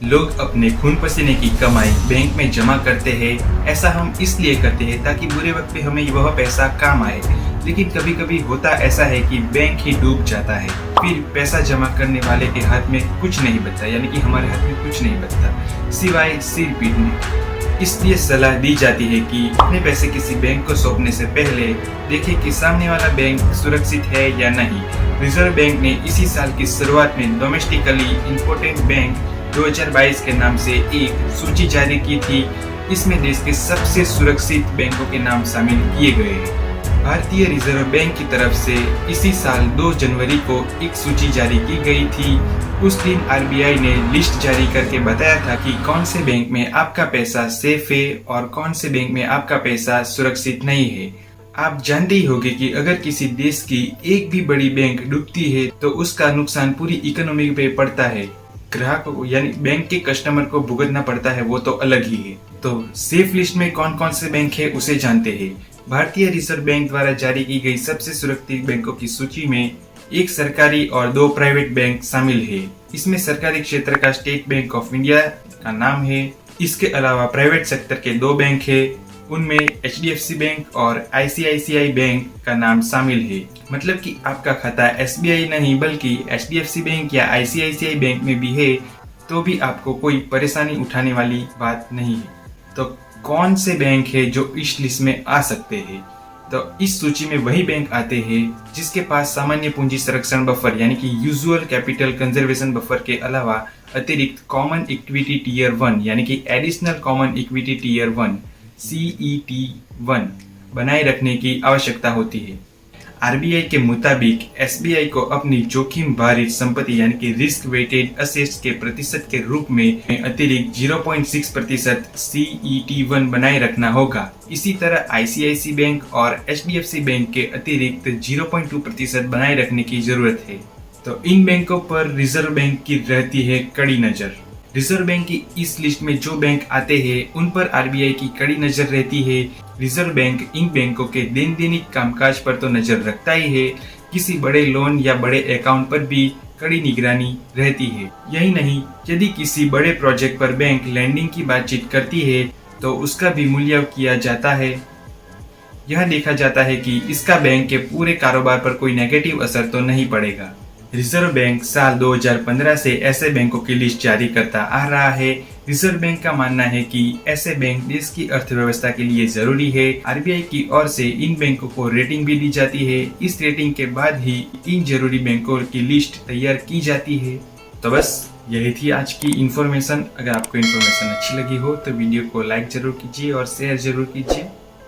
लोग अपने खून पसीने की कमाई बैंक में जमा करते हैं। ऐसा हम इसलिए करते हैं ताकि बुरे वक्त पे हमें वह पैसा काम आए। लेकिन कभी कभी होता ऐसा है कि बैंक ही डूब जाता है, फिर पैसा जमा करने वाले के हाथ में कुछ नहीं बचता, यानी कि हमारे हाथ में कुछ नहीं बचता सिवाय सिर पीटने। इसलिए सलाह दी जाती है कि अपने पैसे किसी बैंक को सौंपने से पहले देखें कि सामने वाला बैंक सुरक्षित है या नहीं। रिजर्व बैंक ने इसी साल की शुरुआत में डोमेस्टिकली इम्पोर्टेंट बैंक 2022 के नाम से एक सूची जारी की थी। इसमें देश के सबसे सुरक्षित बैंकों के नाम शामिल किए गए हैं। भारतीय रिजर्व बैंक की तरफ से इसी साल 2 जनवरी को एक सूची जारी की गई थी। उस दिन आरबीआई ने लिस्ट जारी करके बताया था कि कौन से बैंक में आपका पैसा सेफ है और कौन से बैंक में आपका पैसा सुरक्षित नहीं है। आप जानते ही होंगे कि अगर किसी देश की एक भी बड़ी बैंक डूबती है तो उसका नुकसान पूरी इकोनॉमी पे पड़ता है। ग्राहकों को यानी बैंक के कस्टमर को भुगतना पड़ता है, वो तो अलग ही है। तो सेफ लिस्ट में कौन कौन से बैंक है उसे जानते हैं। भारतीय रिजर्व बैंक द्वारा जारी की गई सबसे सुरक्षित बैंकों की सूची में एक सरकारी और 2 प्राइवेट बैंक शामिल है। इसमें सरकारी क्षेत्र का स्टेट बैंक ऑफ इंडिया का नाम है। इसके अलावा प्राइवेट सेक्टर के 2 बैंक है, उनमें एचडीएफसी बैंक और आईसीआईसीआई बैंक का नाम शामिल है। मतलब कि आपका खाता एसबीआई नहीं बल्कि एचडीएफसी बैंक या आईसीआईसीआई बैंक में भी है तो भी आपको कोई परेशानी उठाने वाली बात नहीं है। तो कौन से बैंक है जो इस लिस्ट में आ सकते हैं? तो इस सूची में वही बैंक आते हैं जिसके पास सामान्य पूंजी संरक्षण बफर यानी कि यूजुअल कैपिटल कंजर्वेशन बफर के अलावा अतिरिक्त कॉमन इक्विटी टीयर 1 यानी कि additional common equity tier 1 CET1 बनाए रखने की आवश्यकता होती है। आरबीआई के मुताबिक एसबीआई को अपनी जोखिम भारित संपत्ति यानी कि रिस्क वेटेड असेट्स के प्रतिशत के रूप में अतिरिक्त 0.6% CET1 बनाए रखना होगा। इसी तरह आईसीआईसी बैंक और एचडीएफसी बैंक के अतिरिक्त 0.2% बनाए रखने की जरूरत है। तो इन बैंकों पर रिजर्व बैंक की रहती है कड़ी नजर। रिजर्व बैंक की इस लिस्ट में जो बैंक आते हैं उन पर आरबीआई की कड़ी नजर रहती है। रिजर्व बैंक इन बैंकों के दैनिक कामकाज पर तो नजर रखता ही है, किसी बड़े लोन या बड़े अकाउंट पर भी कड़ी निगरानी रहती है। यही नहीं, यदि किसी बड़े प्रोजेक्ट पर बैंक लैंडिंग की बातचीत करती है तो उसका भी मूल्य किया जाता है। यह देखा जाता है कि इसका बैंक के पूरे कारोबार पर कोई नेगेटिव असर तो नहीं पड़ेगा। रिजर्व बैंक साल 2015 से ऐसे बैंकों की लिस्ट जारी करता आ रहा है। रिजर्व बैंक का मानना है कि ऐसे बैंक देश की अर्थव्यवस्था के लिए जरूरी है। आरबीआई की ओर से इन बैंकों को रेटिंग भी दी जाती है। इस रेटिंग के बाद ही इन जरूरी बैंकों की लिस्ट तैयार की जाती है। तो बस यही थी आज की इन्फॉर्मेशन। अगर आपको इन्फॉर्मेशन अच्छी लगी हो तो वीडियो को लाइक जरूर कीजिए और शेयर जरूर कीजिए।